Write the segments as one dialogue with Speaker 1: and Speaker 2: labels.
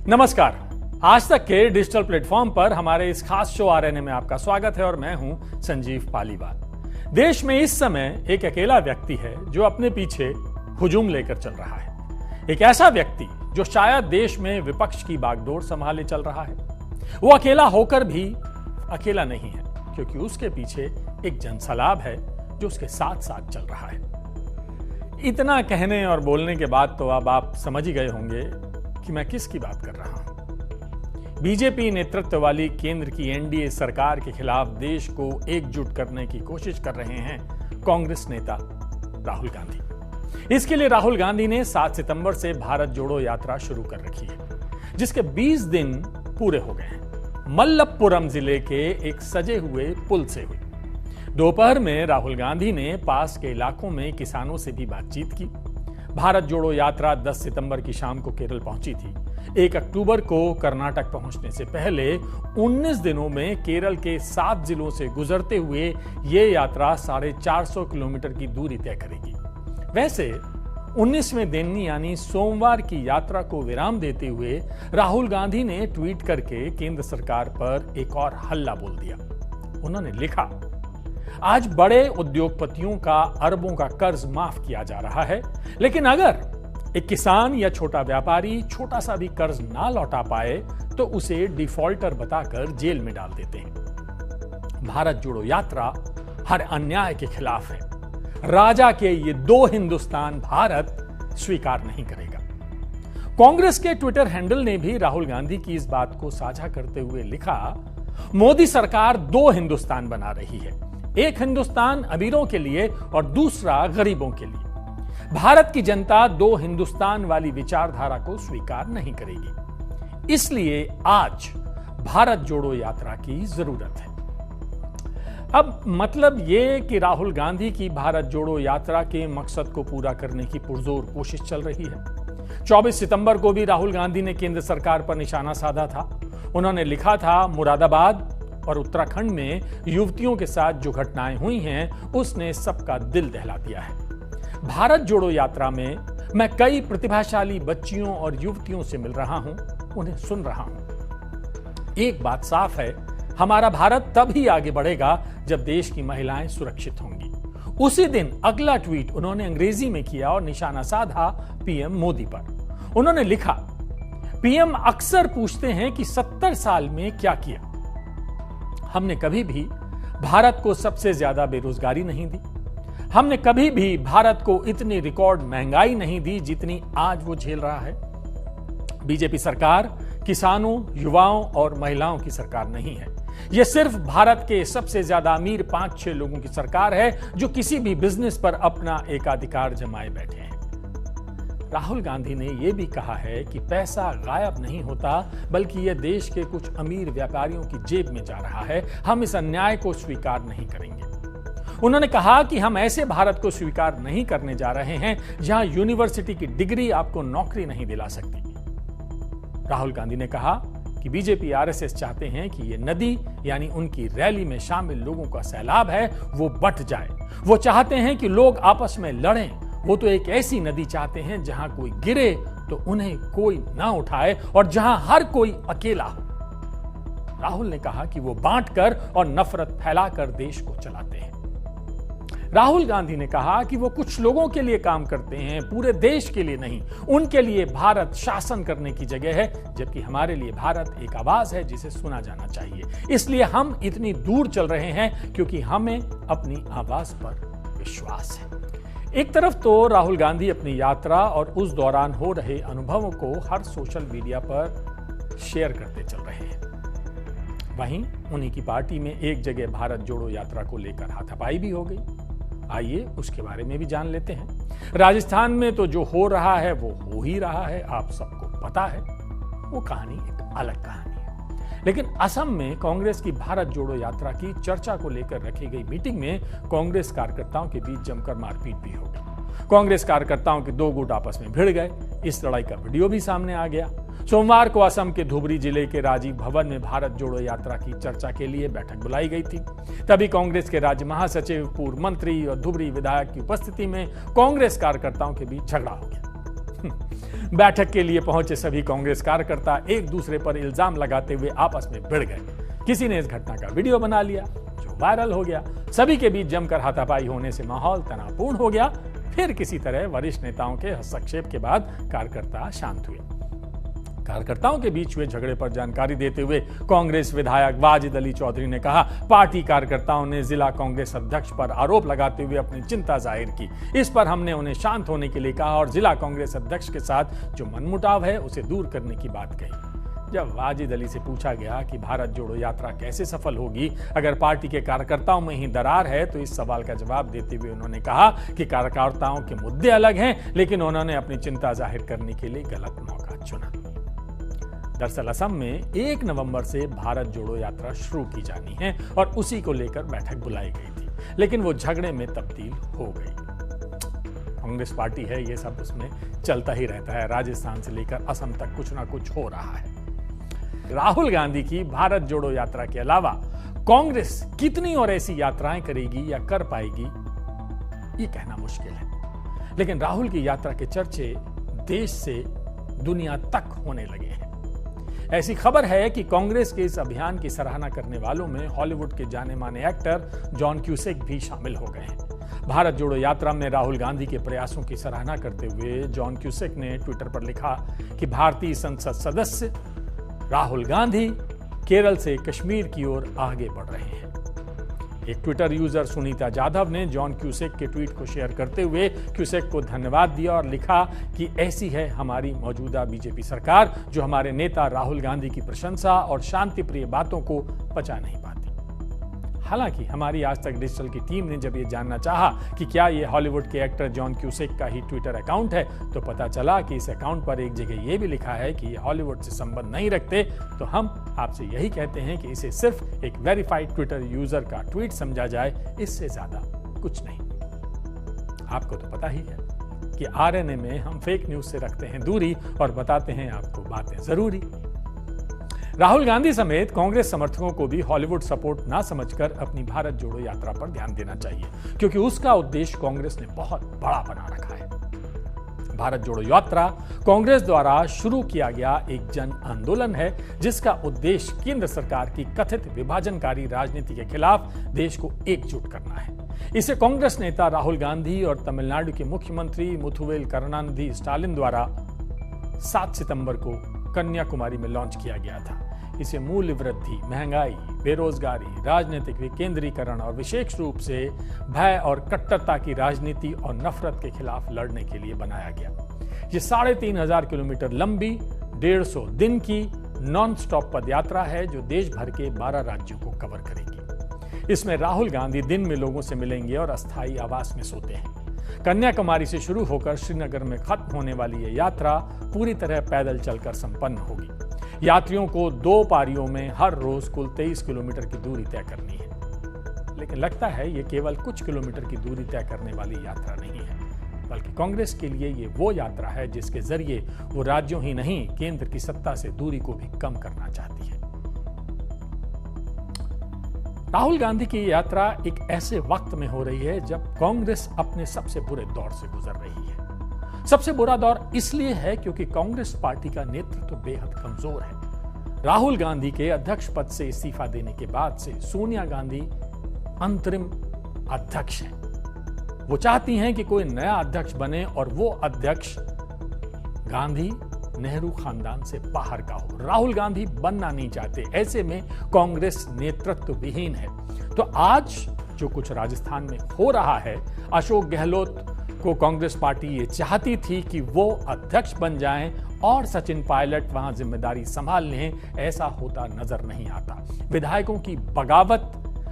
Speaker 1: नमस्कार। आज तक के डिजिटल प्लेटफॉर्म पर हमारे इस खास शो आरएनए में आपका स्वागत है और मैं हूं संजीव पालीवाल। देश में इस समय एक अकेला व्यक्ति है जो अपने पीछे हुजूम लेकर चल रहा है। एक ऐसा व्यक्ति जो शायद देश में विपक्ष की बागडोर संभाले चल रहा है। वो अकेला होकर भी अकेला नहीं है, क्योंकि उसके पीछे एक जनसलाब है जो उसके साथ साथ चल रहा है। इतना कहने और बोलने के बाद तो अब आप समझ ही गए होंगे कि मैं किसकी बात कर रहा हूं। बीजेपी नेतृत्व वाली केंद्र की एनडीए सरकार के खिलाफ देश को एकजुट करने की कोशिश कर रहे हैं कांग्रेस नेता राहुल गांधी। इसके लिए राहुल गांधी ने 7 सितंबर से भारत जोड़ो यात्रा शुरू कर रखी है, जिसके 20 दिन पूरे हो गए हैं। मल्लपुरम जिले के एक सजे हुए पुल से हुई। दोपहर में राहुल गांधी ने पास के इलाकों में किसानों से भी बातचीत की। भारत जोड़ो यात्रा 10 सितंबर की शाम को केरल पहुंची थी। 1 अक्टूबर को कर्नाटक पहुंचने से पहले 19 दिनों में केरल के 7 जिलों से गुजरते हुए ये यात्रा 450 किलोमीटर की दूरी तय करेगी। वैसे 19वें दिन यानी सोमवार की यात्रा को विराम देते हुए राहुल गांधी ने ट्वीट करके केंद्र सरकार पर एक और हल्ला बोल दिया। उन्होंने लिखा, आज बड़े उद्योगपतियों का अरबों का कर्ज माफ किया जा रहा है, लेकिन अगर एक किसान या छोटा व्यापारी छोटा सा भी कर्ज ना लौटा पाए तो उसे डिफॉल्टर बताकर जेल में डाल देते हैं। भारत जोड़ो यात्रा हर अन्याय के खिलाफ है। राजा के ये 2 हिंदुस्तान भारत स्वीकार नहीं करेगा। कांग्रेस के ट्विटर हैंडल ने भी राहुल गांधी की इस बात को साझा करते हुए लिखा, मोदी सरकार 2 हिंदुस्तान बना रही है, एक हिंदुस्तान अमीरों के लिए और दूसरा गरीबों के लिए। भारत की जनता 2 हिंदुस्तान वाली विचारधारा को स्वीकार नहीं करेगी। इसलिए आज भारत जोड़ो यात्रा की जरूरत है। अब मतलब ये कि राहुल गांधी की भारत जोड़ो यात्रा के मकसद को पूरा करने की पुरजोर कोशिश चल रही है। 24 सितंबर को भी राहुल गांधी ने केंद्र सरकार पर निशाना साधा था। उन्होंने लिखा था, मुरादाबाद और उत्तराखंड में युवतियों के साथ जो घटनाएं हुई हैं उसने सबका दिल दहला दिया है। भारत जोड़ो यात्रा में मैं कई प्रतिभाशाली बच्चियों और युवतियों से मिल रहा हूं, उन्हें सुन रहा हूं। एक बात साफ है, हमारा भारत तभी आगे बढ़ेगा जब देश की महिलाएं सुरक्षित होंगी। उसी दिन अगला ट्वीट उन्होंने अंग्रेजी में किया और निशाना साधा पीएम मोदी पर। उन्होंने लिखा, पीएम अक्सर पूछते हैं कि 70 साल में क्या किया। हमने कभी भी भारत को सबसे ज्यादा बेरोजगारी नहीं दी। हमने कभी भी भारत को इतनी रिकॉर्ड महंगाई नहीं दी जितनी आज वो झेल रहा है। बीजेपी सरकार किसानों, युवाओं और महिलाओं की सरकार नहीं है। यह सिर्फ भारत के सबसे ज्यादा अमीर 5-6 लोगों की सरकार है जो किसी भी बिजनेस पर अपना एकाधिकार जमाए बैठे हैं। राहुल गांधी ने यह भी कहा है कि पैसा गायब नहीं होता, बल्कि यह देश के कुछ अमीर व्यापारियों की जेब में जा रहा है। हम इस अन्याय को स्वीकार नहीं करेंगे। उन्होंने कहा कि हम ऐसे भारत को स्वीकार नहीं करने जा रहे हैं जहां यूनिवर्सिटी की डिग्री आपको नौकरी नहीं दिला सकती। राहुल गांधी ने कहा कि बीजेपी आरएसएस चाहते हैं कि यह नदी यानी उनकी रैली में शामिल लोगों का सैलाब है वो बट जाए। वो चाहते हैं कि लोग आपस में लड़ें। वो तो एक ऐसी नदी चाहते हैं जहां कोई गिरे तो उन्हें कोई ना उठाए और जहां हर कोई अकेला हो। राहुल ने कहा कि वो बांटकर और नफरत फैलाकर देश को चलाते हैं। राहुल गांधी ने कहा कि वो कुछ लोगों के लिए काम करते हैं, पूरे देश के लिए नहीं। उनके लिए भारत शासन करने की जगह है, जबकि हमारे लिए भारत एक आवाज है जिसे सुना जाना चाहिए। इसलिए हम इतनी दूर चल रहे हैं क्योंकि हमें अपनी आवाज पर विश्वास है। एक तरफ तो राहुल गांधी अपनी यात्रा और उस दौरान हो रहे अनुभवों को हर सोशल मीडिया पर शेयर करते चल रहे हैं, वहीं उन्हीं की पार्टी में एक जगह भारत जोड़ो यात्रा को लेकर हाथापाई भी हो गई। आइए उसके बारे में भी जान लेते हैं। राजस्थान में तो जो हो रहा है वो हो ही रहा है, आप सबको पता है। वो कहानी एक अलग कहानी है। लेकिन असम में कांग्रेस की भारत जोड़ो यात्रा की चर्चा को लेकर रखी गई मीटिंग में कांग्रेस कार्यकर्ताओं के बीच जमकर मारपीट भी हो गई। कांग्रेस कार्यकर्ताओं के 2 गुट आपस में भिड़ गए। इस लड़ाई का वीडियो भी सामने आ गया। सोमवार को असम के धुबरी जिले के राजीव भवन में भारत जोड़ो यात्रा की चर्चा के लिए बैठक बुलाई गई थी। तभी कांग्रेस के राज्य महासचिव, पूर्व मंत्री और धुबरी विधायक की उपस्थिति में कांग्रेस कार्यकर्ताओं के बीच झगड़ा हो गया। बैठक के लिए पहुंचे सभी कांग्रेस कार्यकर्ता एक दूसरे पर इल्जाम लगाते हुए आपस में भिड़ गए। किसी ने इस घटना का वीडियो बना लिया जो वायरल हो गया। सभी के बीच जमकर हाथापाई होने से माहौल तनावपूर्ण हो गया। फिर किसी तरह वरिष्ठ नेताओं के हस्तक्षेप के बाद कार्यकर्ता शांत हुए। कार्यकर्ताओं के बीच हुए झगड़े पर जानकारी देते हुए कांग्रेस विधायक वाजिद अली चौधरी ने कहा, पार्टी कार्यकर्ताओं ने जिला कांग्रेस अध्यक्ष पर आरोप लगाते हुए अपनी चिंता जाहिर की। इस पर हमने उन्हें शांत होने के लिए कहा और जिला कांग्रेस अध्यक्ष के साथ जो मनमुटाव है उसे दूर करने की बात कही। जब वाजिद अली से पूछा गया कि भारत जोड़ो यात्रा कैसे सफल होगी अगर पार्टी के कार्यकर्ताओं में ही दरार है, तो इस सवाल का जवाब देते हुए उन्होंने कहा कि कार्यकर्ताओं के मुद्दे अलग हैं, लेकिन उन्होंने अपनी चिंता जाहिर करने के लिए गलत मौका चुना। दरअसल असम में 1 नवंबर से भारत जोड़ो यात्रा शुरू की जानी है और उसी को लेकर बैठक बुलाई गई थी, लेकिन वो झगड़े में तब्दील हो गई। कांग्रेस पार्टी है, ये सब उसमें चलता ही रहता है। राजस्थान से लेकर असम तक कुछ ना कुछ हो रहा है। राहुल गांधी की भारत जोड़ो यात्रा के अलावा कांग्रेस कितनी और ऐसी यात्राएं करेगी या कर पाएगी, ये कहना मुश्किल है। लेकिन राहुल की यात्रा के चर्चे देश से दुनिया तक होने लगे हैं। ऐसी खबर है कि कांग्रेस के इस अभियान की सराहना करने वालों में हॉलीवुड के जाने माने एक्टर जॉन क्यूसेक भी शामिल हो गए हैं। भारत जोड़ो यात्रा में राहुल गांधी के प्रयासों की सराहना करते हुए जॉन क्यूसेक ने ट्विटर पर लिखा कि भारतीय संसद सदस्य राहुल गांधी केरल से कश्मीर की ओर आगे बढ़ रहे हैं। एक ट्विटर यूजर सुनीता जाधव ने जॉन क्यूसेक के ट्वीट को शेयर करते हुए क्यूसेक को धन्यवाद दिया और लिखा कि ऐसी है हमारी मौजूदा बीजेपी सरकार जो हमारे नेता राहुल गांधी की प्रशंसा और शांति प्रिय बातों को पचा नहीं पाती। हालांकि हमारी आज तक डिजिटल की टीम ने जब ये जानना चाहा कि क्या ये हॉलीवुड के एक्टर जॉन क्यूसेक का ही ट्विटर अकाउंट है, तो पता चला कि इस अकाउंट पर एक जगह ये भी लिखा है कि ये हॉलीवुड से संबंध नहीं रखते। तो हम आपसे यही कहते हैं कि इसे सिर्फ एक वेरीफाइड ट्विटर यूजर का ट्वीट समझा जाए, इससे ज्यादा कुछ नहीं। आपको तो पता ही है कि आरएनए में हम फेक न्यूज से रखते हैं दूरी और बताते हैं आपको बातें जरूरी। राहुल गांधी समेत कांग्रेस समर्थकों को भी हॉलीवुड सपोर्ट ना समझकर अपनी भारत जोड़ो यात्रा पर ध्यान देना चाहिए, क्योंकि उसका उद्देश्य कांग्रेस ने बहुत बड़ा बना रखा है। भारत जोड़ो यात्रा कांग्रेस द्वारा शुरू किया गया एक जन आंदोलन है, जिसका उद्देश्य केंद्र सरकार की कथित विभाजनकारी राजनीति के खिलाफ देश को एकजुट करना है। इसे कांग्रेस नेता राहुल गांधी और तमिलनाडु के मुख्यमंत्री मुथुवेल करुणानिधि स्टालिन द्वारा 7 सितंबर को कन्याकुमारी में लॉन्च किया गया था। इसे मूल्य वृद्धि, महंगाई, बेरोजगारी, राजनीतिक विकेंद्रीकरण और विशेष रूप से भय और कट्टरता की राजनीति और नफरत के खिलाफ लड़ने के लिए बनाया गया। ये 3500 किलोमीटर लंबी 150 दिन की नॉन स्टॉप पदयात्रा है जो देश भर के 12 राज्यों को कवर करेगी। इसमें राहुल गांधी दिन में लोगों से मिलेंगे और अस्थायी आवास में सोते हैं। कन्याकुमारी से शुरू होकर श्रीनगर में खत्म होने वाली यह यात्रा पूरी तरह पैदल चलकर संपन्न होगी। यात्रियों को 2 पारियों में हर रोज कुल 23 किलोमीटर की दूरी तय करनी है। लेकिन लगता है ये केवल कुछ किलोमीटर की दूरी तय करने वाली यात्रा नहीं है, बल्कि कांग्रेस के लिए ये वो यात्रा है जिसके जरिए वो राज्यों ही नहीं केंद्र की सत्ता से दूरी को भी कम करना चाहती है। राहुल गांधी की यात्रा एक ऐसे वक्त में हो रही है जब कांग्रेस अपने सबसे बुरे दौर से गुजर रही है। सबसे बुरा दौर इसलिए है क्योंकि कांग्रेस पार्टी का नेतृत्व तो बेहद कमजोर है। राहुल गांधी के अध्यक्ष पद से इस्तीफा देने के बाद से सोनिया गांधी अंतरिम अध्यक्ष हैं। वो चाहती हैं कि कोई नया अध्यक्ष बने और वो अध्यक्ष गांधी नेहरू खानदान से बाहर का हो। राहुल गांधी बनना नहीं चाहते। ऐसे में कांग्रेस नेतृत्व विहीन है। तो आज जो कुछ राजस्थान में हो रहा है, अशोक गहलोत को कांग्रेस पार्टी ये चाहती थी कि वो अध्यक्ष बन जाएं और सचिन पायलट वहां जिम्मेदारी संभाल लें, ऐसा होता नजर नहीं आता। विधायकों की बगावत,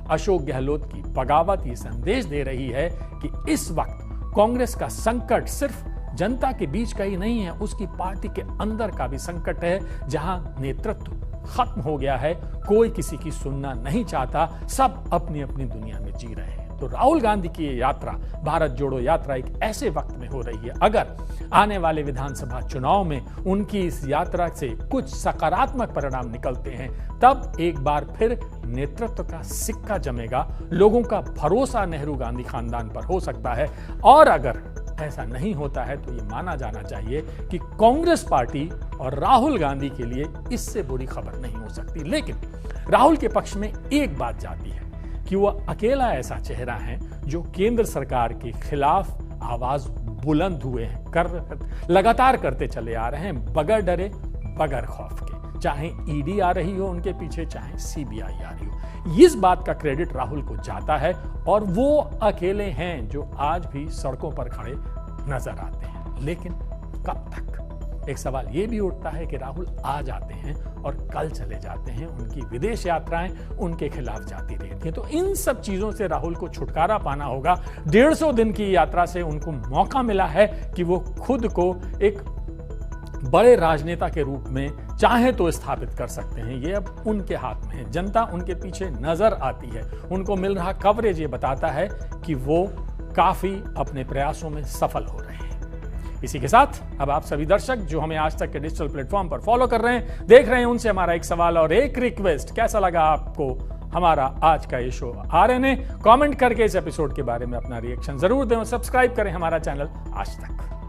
Speaker 1: अशोक गहलोत की बगावत ये संदेश दे रही है कि इस वक्त कांग्रेस का संकट सिर्फ जनता के बीच का ही नहीं है, उसकी पार्टी के अंदर का भी संकट है, जहां नेतृत्व खत्म हो गया है। कोई किसी की सुनना नहीं चाहता, सब अपनी अपनी दुनिया में जी रहे हैं। तो राहुल गांधी की ये यात्रा, भारत जोड़ो यात्रा, एक ऐसे वक्त में हो रही है। अगर आने वाले विधानसभा चुनाव में उनकी इस यात्रा से कुछ सकारात्मक परिणाम निकलते हैं, तब एक बार फिर नेतृत्व का सिक्का जमेगा, लोगों का भरोसा नेहरू गांधी खानदान पर हो सकता है। और अगर ऐसा नहीं होता है तो ये माना जाना चाहिए कि कांग्रेस पार्टी और राहुल गांधी के लिए इससे बुरी खबर नहीं हो सकती। लेकिन राहुल के पक्ष में एक बात जाती है कि वह अकेला ऐसा चेहरा है जो केंद्र सरकार के खिलाफ आवाज बुलंद हुए हैं, लगातार करते चले आ रहे हैं, बगैर डरे बगैर खौफ के। चाहे ईडी आ रही हो उनके पीछे, चाहे सीबीआई आ रही हो, इस बात का क्रेडिट राहुल को जाता है और वो अकेले हैं जो आज भी सड़कों पर खड़े नजर आते हैं। लेकिन कब तक? एक सवाल ये भी उठता है कि राहुल आ जाते हैं और कल चले जाते हैं, उनकी विदेश यात्राएं उनके खिलाफ जाती रहती हैं। तो इन सब चीजों से राहुल को छुटकारा पाना होगा। 150 दिन की यात्रा से उनको मौका मिला है कि वो खुद को एक बड़े राजनेता के रूप में चाहे तो स्थापित कर सकते हैं। ये अब उनके हाथ में है। जनता उनके पीछे नजर आती है, उनको मिल रहा कवरेज ये बताता है कि वो काफी अपने प्रयासों में सफल हो रहे हैं। इसी के साथ अब आप सभी दर्शक जो हमें आज तक के डिजिटल प्लेटफॉर्म पर फॉलो कर रहे हैं, देख रहे हैं, उनसे हमारा एक सवाल और एक रिक्वेस्ट। कैसा लगा आपको हमारा आज का ये शो आरएनए? कमेंट करके इस एपिसोड के बारे में अपना रिएक्शन जरूर दें और सब्सक्राइब करें हमारा चैनल आज तक।